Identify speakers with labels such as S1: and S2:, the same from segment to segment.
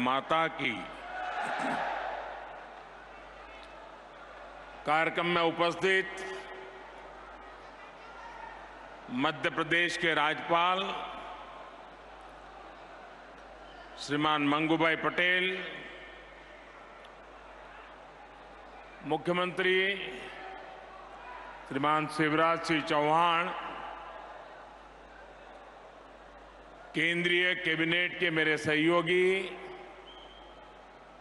S1: माता की कार्यक्रम में उपस्थित मध्य प्रदेश के राज्यपाल श्रीमान मंगूभाई पटेल, मुख्यमंत्री श्रीमान शिवराज सिंह चौहान, केंद्रीय कैबिनेट के मेरे सहयोगी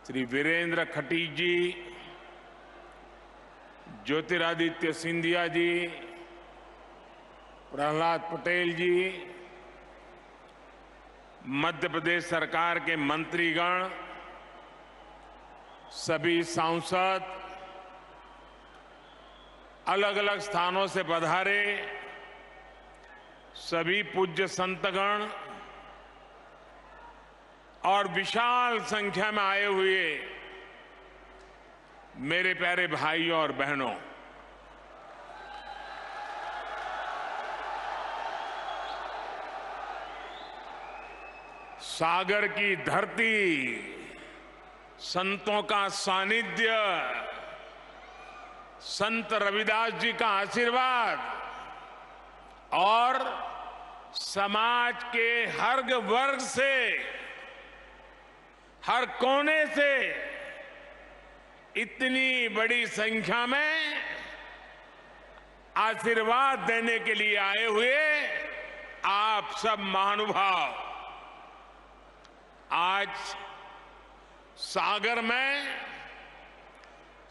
S1: श्री वीरेंद्र खटीक जी, ज्योतिरादित्य सिंधिया जी, प्रहलाद पटेल जी, मध्य प्रदेश सरकार के मंत्रीगण, सभी सांसद, अलग अलग स्थानों से पधारे सभी पूज्य संतगण और विशाल संख्या में आए हुए मेरे प्यारे भाइयों और बहनों, सागर की धरती, संतों का सानिध्य, संत रविदास जी का आशीर्वाद और समाज के हर वर्ग से, हर कोने से इतनी बड़ी संख्या में आशीर्वाद देने के लिए आए हुए आप सब महानुभाव, आज सागर में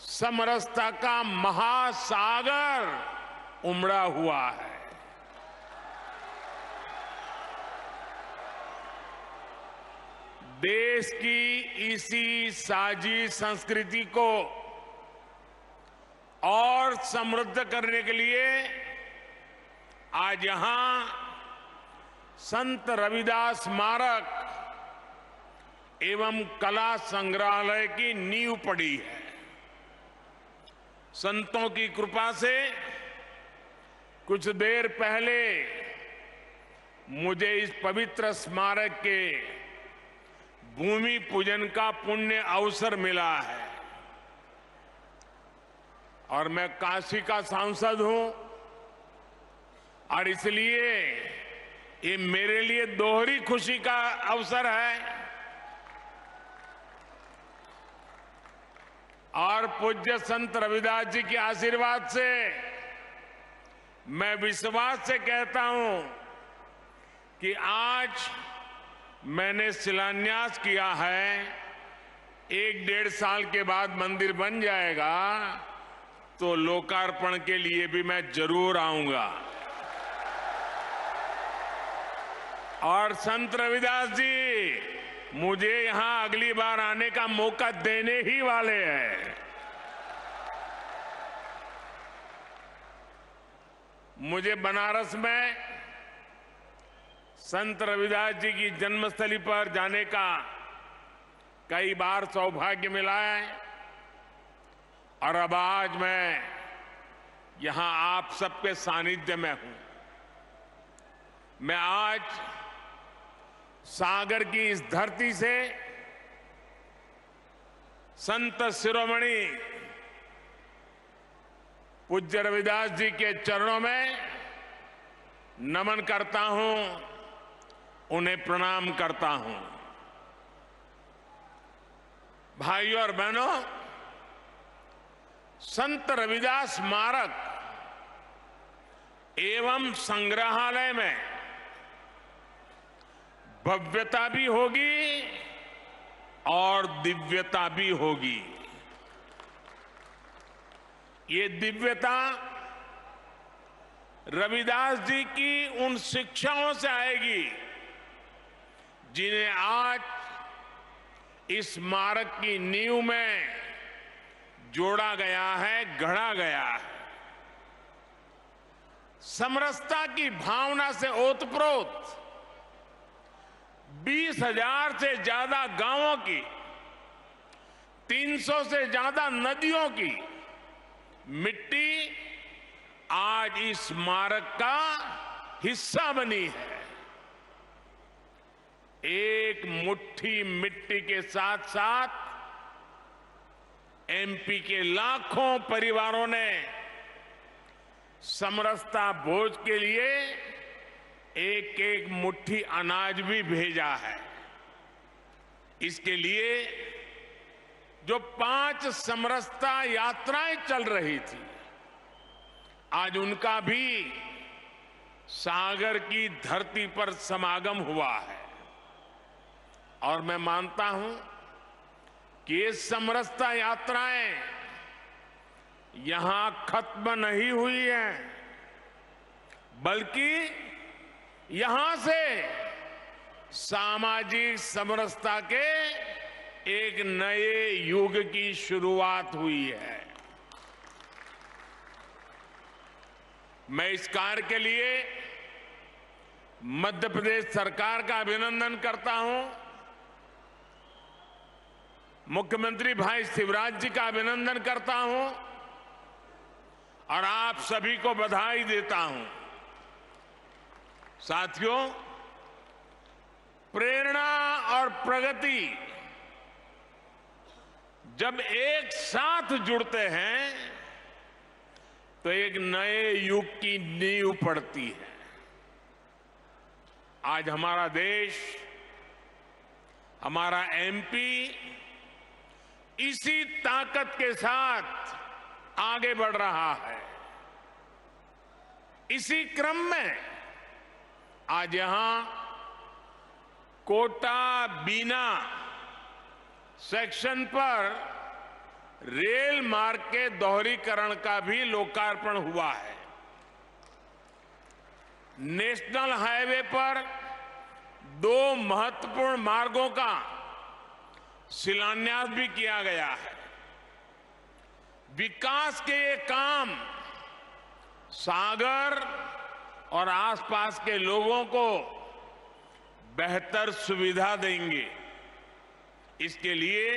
S1: समरसता का महासागर उमड़ा हुआ है। देश की इसी साझी संस्कृति को और समृद्ध करने के लिए आज यहां संत रविदास स्मारक एवं कला संग्रहालय की नींव पड़ी है। संतों की कृपा से कुछ देर पहले मुझे इस पवित्र स्मारक के भूमि पूजन का पुण्य अवसर मिला है और मैं काशी का सांसद हूं और इसलिए ये मेरे लिए दोहरी खुशी का अवसर है और पूज्य संत रविदास जी के आशीर्वाद से मैं विश्वास से कहता हूं कि आज मैंने शिलान्यास किया है, 1-1.5 साल के बाद मंदिर बन जाएगा तो लोकार्पण के लिए भी मैं जरूर आऊंगा। और संत रविदास जी मुझे यहां अगली बार आने का मौका देने ही वाले हैं। मुझे बनारस में संत रविदास जी की जन्मस्थली पर जाने का कई बार सौभाग्य मिला है और अब आज मैं यहां आप सबके सानिध्य में हूं। मैं आज सागर की इस धरती से संत शिरोमणि पूज्य रविदास जी के चरणों में नमन करता हूं, उन्हें प्रणाम करता हूं। भाइयों और बहनों, संत रविदास स्मारक एवं संग्रहालय में भव्यता भी होगी और दिव्यता भी होगी। ये दिव्यता रविदास जी की उन शिक्षाओं से आएगी जिन्हें आज इस स्मारक की नींव में जोड़ा गया है, गढ़ा गया है। समरसता की भावना से ओतप्रोत 20,000 से ज्यादा गांवों की, 300 से ज्यादा नदियों की मिट्टी आज इस स्मारक का हिस्सा बनी है। एक मुट्ठी मिट्टी के साथ साथ एमपी के लाखों परिवारों ने समरसता भोज के लिए एक एक मुट्ठी अनाज भी भेजा है। इसके लिए जो 5 समरसता यात्राएं चल रही थी, आज उनका भी सागर की धरती पर समागम हुआ है। और मैं मानता हूं कि ये समरसता यात्राएं यहां खत्म नहीं हुई हैं, बल्कि यहां से सामाजिक समरसता के एक नए युग की शुरुआत हुई है। मैं इस कार्य के लिए मध्य प्रदेश सरकार का अभिनंदन करता हूं, मुख्यमंत्री भाई शिवराज जी का अभिनंदन करता हूं और आप सभी को बधाई देता हूं। साथियों, प्रेरणा और प्रगति जब एक साथ जुड़ते हैं तो एक नए युग की नींव पड़ती है। आज हमारा देश, हमारा एमपी इसी ताकत के साथ आगे बढ़ रहा है। इसी क्रम में आज यहां कोटा बीना सेक्शन पर रेल मार्ग के दोहरीकरण का भी लोकार्पण हुआ है। नेशनल हाईवे पर 2 महत्वपूर्ण मार्गों का शिलान्यास भी किया गया है। विकास के ये काम सागर और आसपास के लोगों को बेहतर सुविधा देंगे। इसके लिए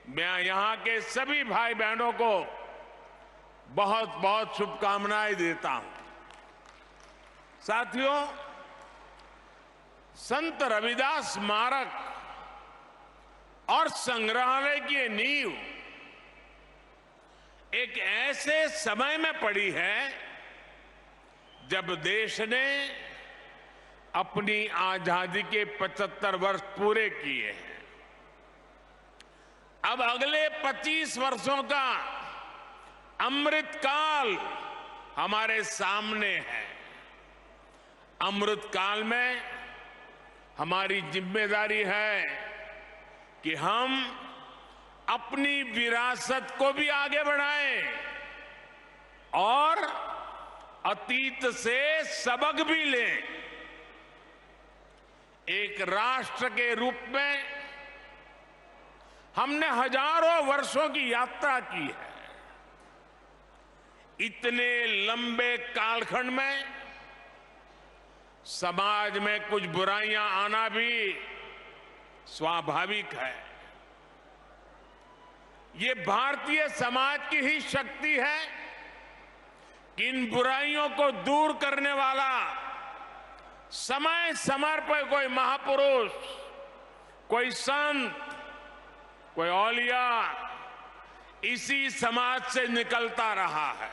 S1: मैं यहां के सभी भाई बहनों को बहुत बहुत शुभकामनाएं देता हूं। साथियों, संत रविदास स्मारक और संग्रहालय की नींव एक ऐसे समय में पड़ी है जब देश ने अपनी आजादी के 75 वर्ष पूरे किए हैं। अब अगले 25 वर्षों का अमृतकाल हमारे सामने है। अमृतकाल में हमारी जिम्मेदारी है कि हम अपनी विरासत को भी आगे बढ़ाएं और अतीत से सबक भी लें। एक राष्ट्र के रूप में हमने हजारों वर्षों की यात्रा की है। इतने लंबे कालखंड में समाज में कुछ बुराइयां आना भी स्वाभाविक है। ये भारतीय समाज की ही शक्ति है कि इन बुराइयों को दूर करने वाला समय समय पर कोई महापुरुष, कोई संत, कोई औलिया इसी समाज से निकलता रहा है।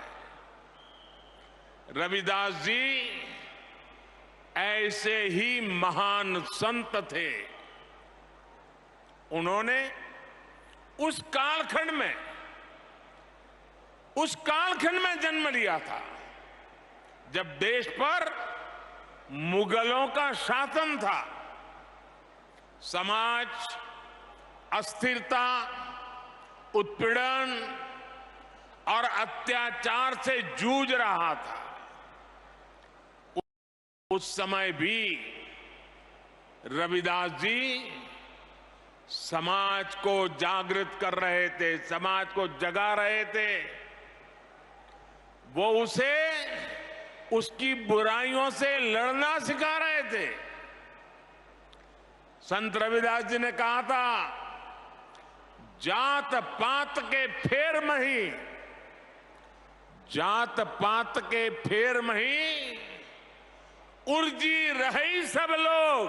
S1: रविदास जी ऐसे ही महान संत थे। उन्होंने उस कालखंड में जन्म लिया था जब देश पर मुगलों का शासन था। समाज अस्थिरता, उत्पीड़न और अत्याचार से जूझ रहा था। उस समय भी रविदास जी समाज को जागृत कर रहे थे, समाज को जगा रहे थे। वो उसे उसकी बुराइयों से लड़ना सिखा रहे थे। संत रविदास जी ने कहा था, जात पात के फेर मही, जात पात के फेर मही, उर्जी रही सब लोग,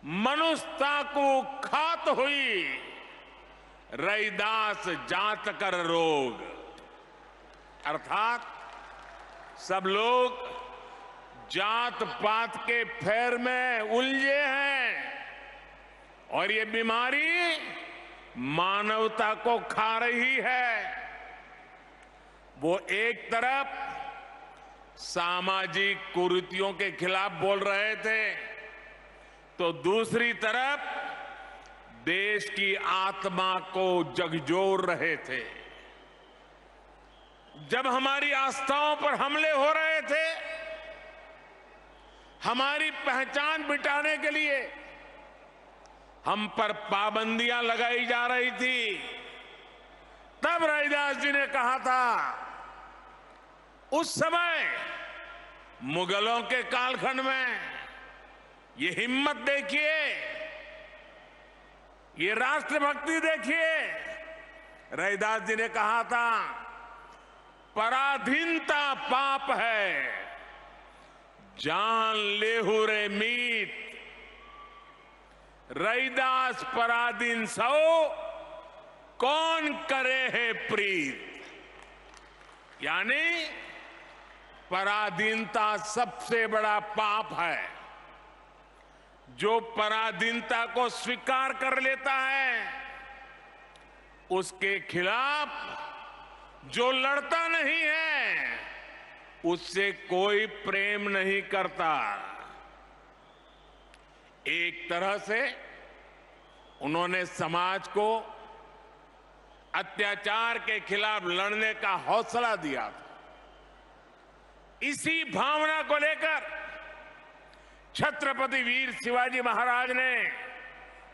S1: मनुष्यता को खात हुई रैदास जात कर रोग। अर्थात सब लोग जात पात के फेर में उलझे हैं और ये बीमारी मानवता को खा रही है। वो एक तरफ सामाजिक कुरीतियों के खिलाफ बोल रहे थे तो दूसरी तरफ देश की आत्मा को झकझोर रहे थे। जब हमारी आस्थाओं पर हमले हो रहे थे, हमारी पहचान मिटाने के लिए हम पर पाबंदियां लगाई जा रही थी, तब रैदास जी ने कहा था, उस समय मुगलों के कालखंड में, ये हिम्मत देखिए, ये राष्ट्रभक्ति देखिए। रैदास जी ने कहा था, पराधीनता पाप है, जान लेहु रे मीत, रैदास पराधीन सो, कौन करे है प्रीत। यानी पराधीनता सबसे बड़ा पाप है। जो पराधीनता को स्वीकार कर लेता है, उसके खिलाफ जो लड़ता नहीं है, उससे कोई प्रेम नहीं करता। एक तरह से उन्होंने समाज को अत्याचार के खिलाफ लड़ने का हौसला दिया था। इसी भावना को लेकर छत्रपति वीर शिवाजी महाराज ने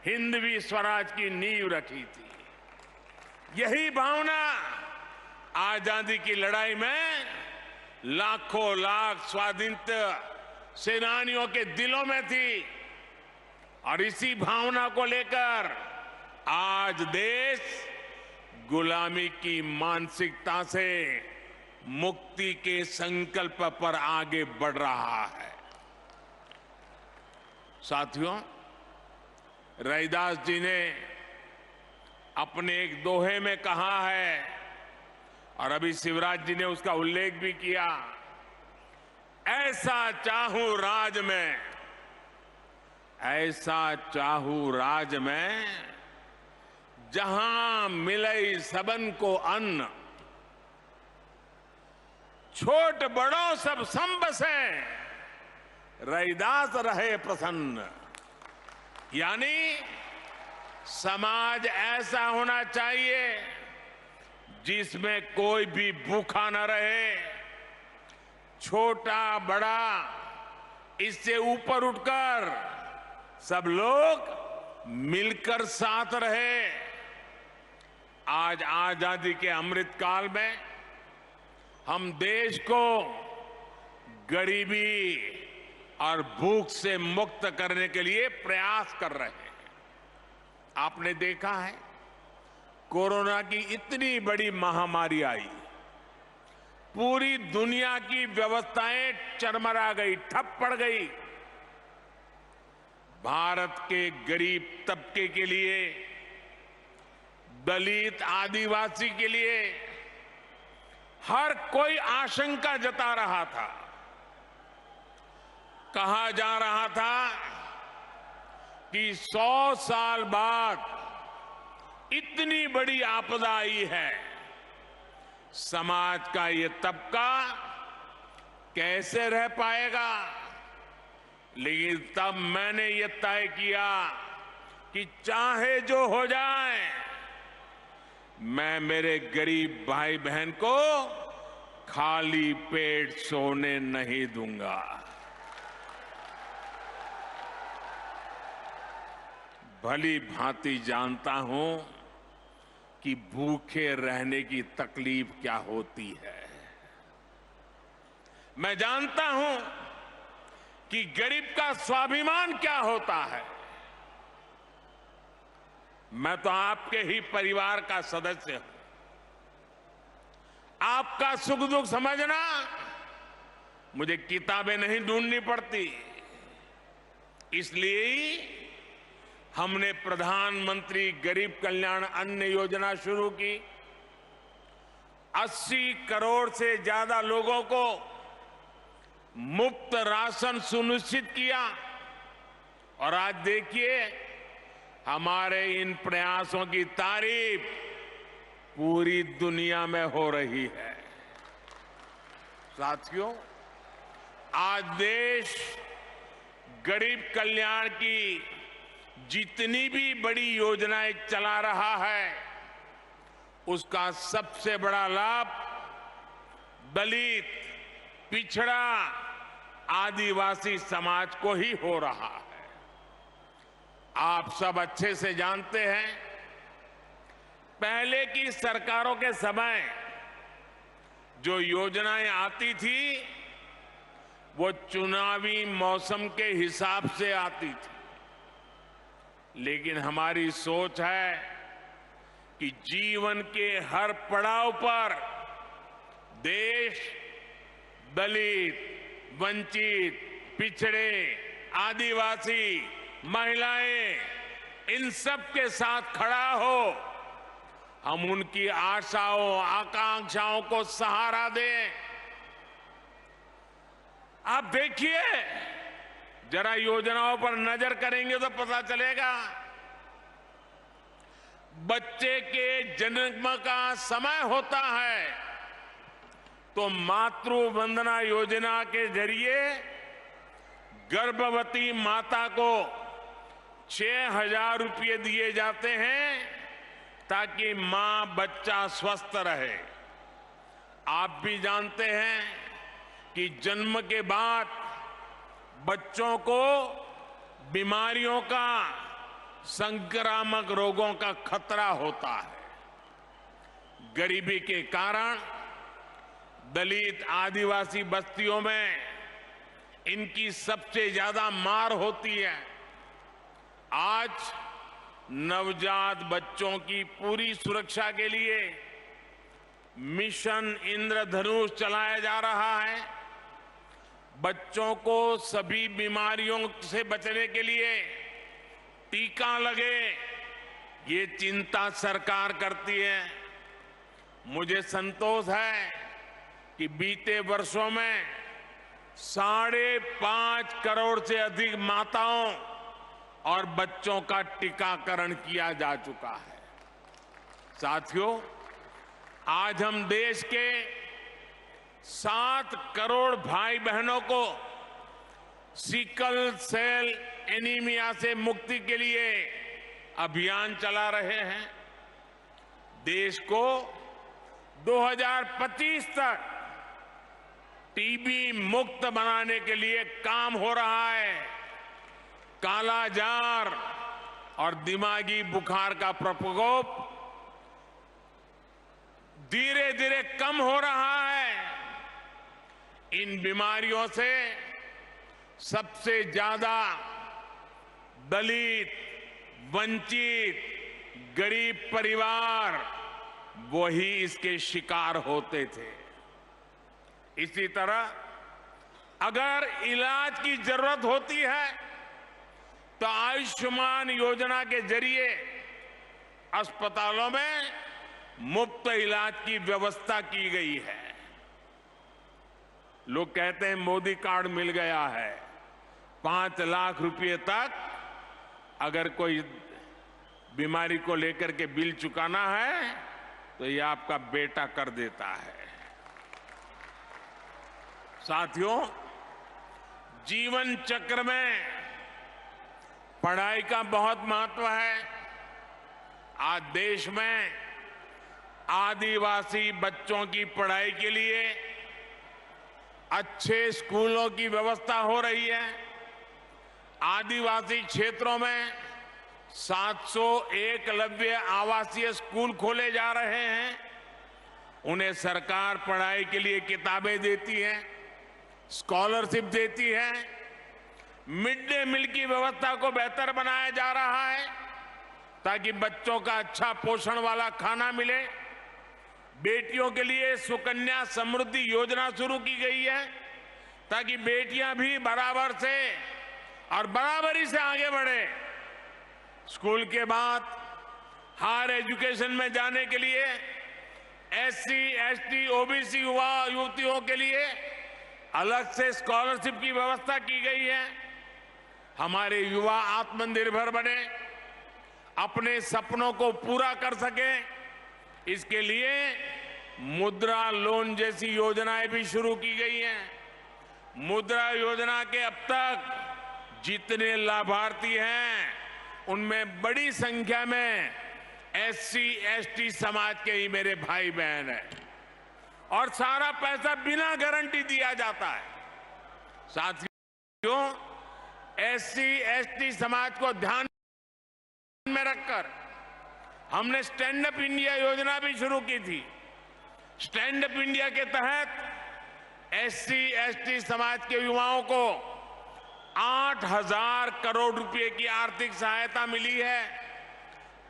S1: हिंदवी स्वराज की नींव रखी थी। यही भावना आजादी की लड़ाई में लाखों लाख स्वाधीनता सेनानियों के दिलों में थी और इसी भावना को लेकर आज देश गुलामी की मानसिकता से मुक्ति के संकल्प पर आगे बढ़ रहा है। साथियों, रैदास जी ने अपने एक दोहे में कहा है और अभी शिवराज जी ने उसका उल्लेख भी किया, ऐसा चाहूं राज में, ऐसा चाहूं राज में, जहां मिले सबन को अन्न, छोट बड़ों सब संबसे, रैदास रहे प्रसन्न। यानी समाज ऐसा होना चाहिए जिसमें कोई भी भूखा न रहे, छोटा बड़ा इससे ऊपर उठकर सब लोग मिलकर साथ रहे। आज आजादी के अमृत काल में हम देश को गरीबी और भूख से मुक्त करने के लिए प्रयास कर रहे हैं। आपने देखा है, कोरोना की इतनी बड़ी महामारी आई, पूरी दुनिया की व्यवस्थाएं चरमरा गई, ठप पड़ गई। भारत के गरीब तबके के लिए, दलित आदिवासी के लिए हर कोई आशंका जता रहा था। कहा जा रहा था कि 100 साल बाद इतनी बड़ी आपदा आई है, समाज का ये तबका कैसे रह पाएगा। लेकिन तब मैंने ये तय किया कि चाहे जो हो जाए, मैं मेरे गरीब भाई बहन को खाली पेट सोने नहीं दूंगा। भली भांति जानता हूं कि भूखे रहने की तकलीफ क्या होती है। मैं जानता हूं कि गरीब का स्वाभिमान क्या होता है। मैं तो आपके ही परिवार का सदस्य हूं। आपका सुख दुख समझना मुझे किताबें नहीं ढूंढनी पड़ती। इसलिए हमने प्रधानमंत्री गरीब कल्याण अन्न योजना शुरू की। 80 करोड़ से ज्यादा लोगों को मुफ्त राशन सुनिश्चित किया। और आज देखिए, हमारे इन प्रयासों की तारीफ पूरी दुनिया में हो रही है। साथियों, आज देश गरीब कल्याण की जितनी भी बड़ी योजनाएं चला रहा है, उसका सबसे बड़ा लाभ दलित, पिछड़ा, आदिवासी समाज को ही हो रहा है। आप सब अच्छे से जानते हैं, पहले की सरकारों के समय जो योजनाएं आती थी वो चुनावी मौसम के हिसाब से आती थी। लेकिन हमारी सोच है कि जीवन के हर पड़ाव पर देश दलित, वंचित, पिछड़े, आदिवासी, महिलाएं, इन सब के साथ खड़ा हो। हम उनकी आशाओं, आकांक्षाओं को सहारा दें। आप देखिए, जरा योजनाओं पर नजर करेंगे तो पता चलेगा। बच्चे के जन्म का समय होता है तो मातृ वंदना योजना के जरिए गर्भवती माता को 6,000 रुपये दिए जाते हैं ताकि मां बच्चा स्वस्थ रहे। आप भी जानते हैं कि जन्म के बाद बच्चों को बीमारियों का, संक्रामक रोगों का खतरा होता है। गरीबी के कारण दलित, आदिवासी बस्तियों में इनकी सबसे ज्यादा मार होती है। आज नवजात बच्चों की पूरी सुरक्षा के लिए मिशन इंद्रधनुष चलाया जा रहा है। बच्चों को सभी बीमारियों से बचने के लिए टीका लगे, ये चिंता सरकार करती है। मुझे संतोष है कि बीते वर्षों में 5.5 करोड़ से अधिक माताओं और बच्चों का टीकाकरण किया जा चुका है। साथियों, आज हम देश के 7 करोड़ भाई बहनों को सिकल सेल एनीमिया से मुक्ति के लिए अभियान चला रहे हैं। देश को 2025 तक टीबी मुक्त बनाने के लिए काम हो रहा है। कालाजार और दिमागी बुखार का प्रकोप धीरे धीरे कम हो रहा है। इन बीमारियों से सबसे ज्यादा दलित, वंचित, गरीब परिवार वही इसके शिकार होते थे। इसी तरह अगर इलाज की जरूरत होती है तो आयुष्मान योजना के जरिए अस्पतालों में मुफ्त इलाज की व्यवस्था की गई है। लोग कहते हैं मोदी कार्ड मिल गया है, 5 लाख रुपए तक अगर कोई बीमारी को लेकर के बिल चुकाना है तो ये आपका बेटा कर देता है। साथियों, जीवन चक्र में पढ़ाई का बहुत महत्व है। आज देश में आदिवासी बच्चों की पढ़ाई के लिए अच्छे स्कूलों की व्यवस्था हो रही है। आदिवासी क्षेत्रों में 700 एकलव्य आवासीय स्कूल खोले जा रहे हैं। उन्हें सरकार पढ़ाई के लिए किताबें देती है, स्कॉलरशिप देती है। मिड डे मील की व्यवस्था को बेहतर बनाया जा रहा है ताकि बच्चों का अच्छा पोषण वाला खाना मिले। बेटियों के लिए सुकन्या समृद्धि योजना शुरू की गई है ताकि बेटियां भी बराबर से और बराबरी से आगे बढ़े। स्कूल के बाद हायर एजुकेशन में जाने के लिए एससी, एसटी, ओबीसी युवा युवतियों के लिए अलग से स्कॉलरशिप की व्यवस्था की गई है। हमारे युवा आत्मनिर्भर बने, अपने सपनों को पूरा कर सके, इसके लिए मुद्रा लोन जैसी योजनाएं भी शुरू की गई हैं। मुद्रा योजना के अब तक जितने लाभार्थी हैं, उनमें बड़ी संख्या में एससी, एसटी समाज के ही मेरे भाई बहन हैं और सारा पैसा बिना गारंटी दिया जाता है। साथियों, एससी, एसटी समाज को ध्यान में रखकर हमने स्टैंड अप इंडिया योजना भी शुरू की थी। स्टैंड अप इंडिया के तहत एससी, एसटी समाज के युवाओं को 8,000 करोड़ रुपए की आर्थिक सहायता मिली है।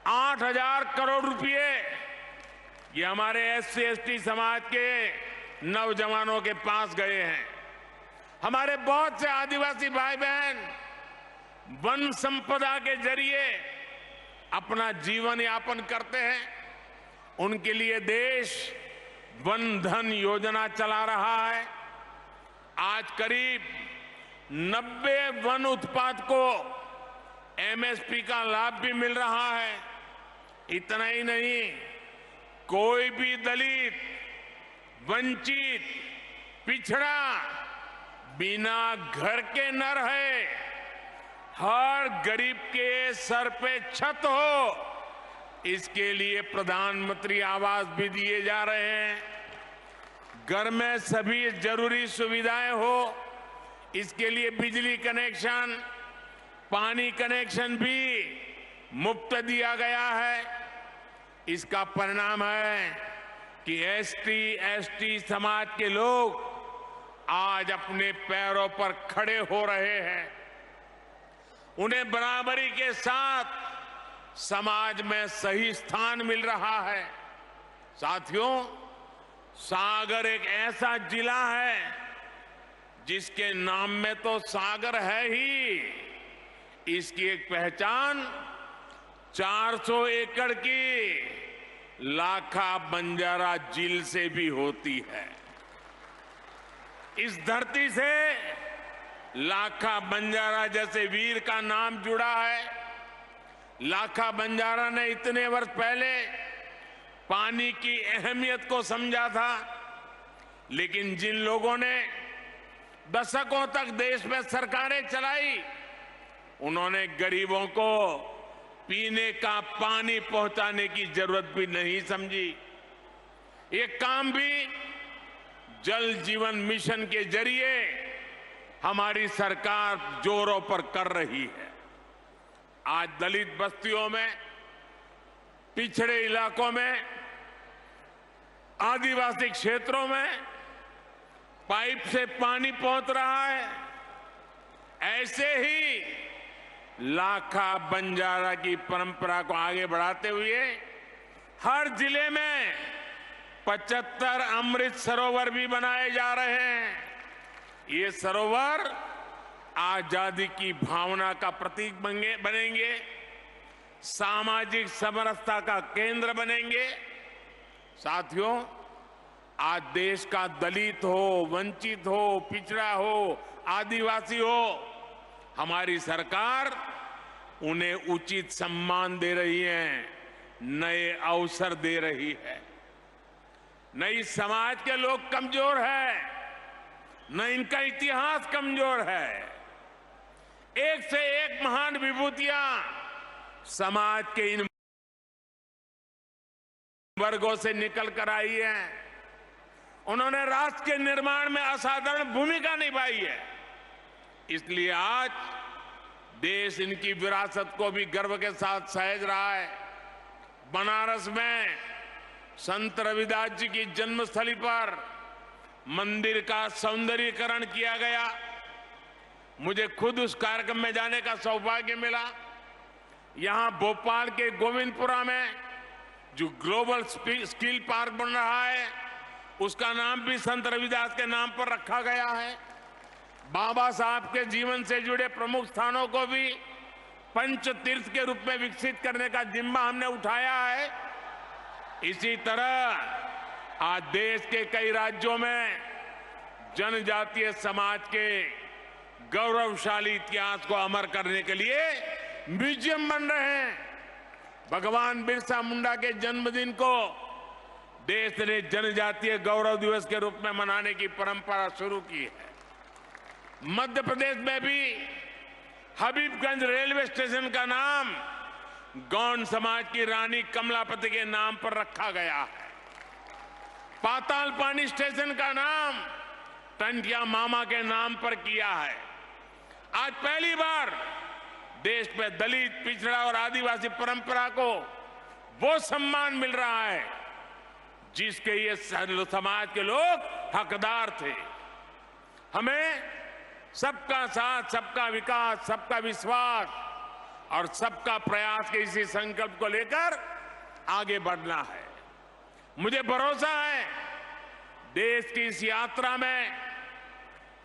S1: 8,000 करोड़ रुपए ये हमारे एससी, एसटी समाज के नौजवानों के पास गए हैं। हमारे बहुत से आदिवासी भाई बहन वन संपदा के जरिए अपना जीवन यापन करते हैं। उनके लिए देश वन धन योजना चला रहा है। आज करीब 90 वन उत्पाद को एमएसपी का लाभ भी मिल रहा है। इतना ही नहीं, कोई भी दलित, वंचित, पिछड़ा बिना घर के न रहे। हर गरीब के सर पे छत हो, इसके लिए प्रधानमंत्री आवास भी दिए जा रहे हैं। घर में सभी जरूरी सुविधाएं हो, इसके लिए बिजली कनेक्शन, पानी कनेक्शन भी मुफ्त दिया गया है। इसका परिणाम है कि एसटी, एसटी समाज के लोग आज अपने पैरों पर खड़े हो रहे हैं। उन्हें बराबरी के साथ समाज में सही स्थान मिल रहा है। साथियों, सागर एक ऐसा जिला है जिसके नाम में तो सागर है ही, इसकी एक पहचान 400 एकड़ की लाखा बंजारा झील से भी होती है। इस धरती से लाखा बंजारा जैसे वीर का नाम जुड़ा है। लाखा बंजारा ने इतने वर्ष पहले पानी की अहमियत को समझा था, लेकिन जिन लोगों ने दशकों तक देश में सरकारें चलाई, उन्होंने गरीबों को पीने का पानी पहुंचाने की जरूरत भी नहीं समझी। ये काम भी जल जीवन मिशन के जरिए हमारी सरकार जोरों पर कर रही है। आज दलित बस्तियों में, पिछड़े इलाकों में, आदिवासी क्षेत्रों में पाइप से पानी पहुंच रहा है। ऐसे ही लाखा बंजारा की परंपरा को आगे बढ़ाते हुए हर जिले में 75 अमृत सरोवर भी बनाए जा रहे हैं। ये सरोवर आजादी की भावना का प्रतीक बनेंगे, सामाजिक समरसता का केंद्र बनेंगे। साथियों, आज देश का दलित हो, वंचित हो, पिछड़ा हो, आदिवासी हो, हमारी सरकार उन्हें उचित सम्मान दे रही है, नए अवसर दे रही है। न इस समाज के लोग कमजोर हैं, न इनका इतिहास कमजोर है। एक से एक महान विभूतियां समाज के इन वर्गों से निकल कर आई हैं। उन्होंने राष्ट्र के निर्माण में असाधारण भूमिका निभाई है। इसलिए आज देश इनकी विरासत को भी गर्व के साथ सहेज रहा है। बनारस में संत रविदास जी की जन्मस्थली पर मंदिर का सौंदर्यीकरण किया गया। मुझे खुद उस कार्यक्रम में जाने का सौभाग्य मिला। यहां भोपाल के गोविंदपुरा में जो ग्लोबल स्किल पार्क बन रहा है, उसका नाम भी संत रविदास के नाम पर रखा गया है। बाबा साहब के जीवन से जुड़े प्रमुख स्थानों को भी पंच तीर्थ के रूप में विकसित करने का जिम्मा हमने उठाया है। इसी तरह आज देश के कई राज्यों में जनजातीय समाज के गौरवशाली इतिहास को अमर करने के लिए म्यूजियम बन रहे हैं। भगवान बिरसा मुंडा के जन्मदिन को देश ने जनजातीय गौरव दिवस के रूप में मनाने की परंपरा शुरू की है। मध्य प्रदेश में भी हबीबगंज रेलवे स्टेशन का नाम गौंड समाज की रानी कमलापति के नाम पर रखा गया है। पाताल पानी स्टेशन का नाम टंटिया मामा के नाम पर किया है। आज पहली बार देश में दलित, पिछड़ा और आदिवासी परंपरा को वो सम्मान मिल रहा है जिसके ये समाज के लोग हकदार थे। हमें सबका साथ, सबका विकास, सबका विश्वास और सबका प्रयास के इसी संकल्प को लेकर आगे बढ़ना है। मुझे भरोसा है देश की इस यात्रा में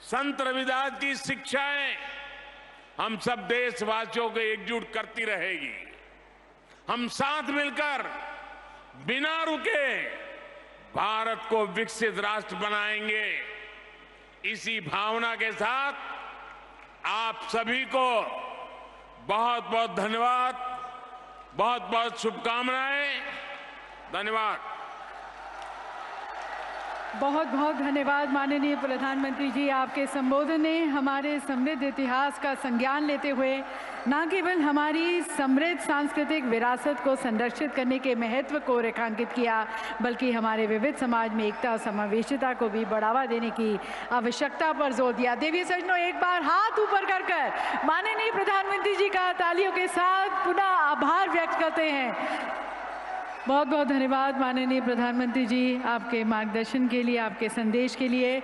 S1: संत रविदास की शिक्षाएं हम सब देशवासियों को एकजुट करती रहेगी। हम साथ मिलकर बिना रुके भारत को विकसित राष्ट्र बनाएंगे। इसी भावना के साथ आप सभी को बहुत बहुत धन्यवाद, बहुत बहुत शुभकामनाएं। धन्यवाद।
S2: बहुत बहुत धन्यवाद माननीय प्रधानमंत्री जी। आपके संबोधन ने हमारे समृद्ध इतिहास का संज्ञान लेते हुए न केवल हमारी समृद्ध सांस्कृतिक विरासत को संरक्षित करने के महत्व को रेखांकित किया, बल्कि हमारे विविध समाज में एकता और समावेशिता को भी बढ़ावा देने की आवश्यकता पर जोर दिया। देवी सज्जनों, एक बार हाथ ऊपर कर माननीय प्रधानमंत्री जी का तालियों के साथ पुनः आभार व्यक्त करते हैं। बहुत बहुत धन्यवाद माननीय प्रधानमंत्री जी, आपके मार्गदर्शन के लिए, आपके संदेश के लिए।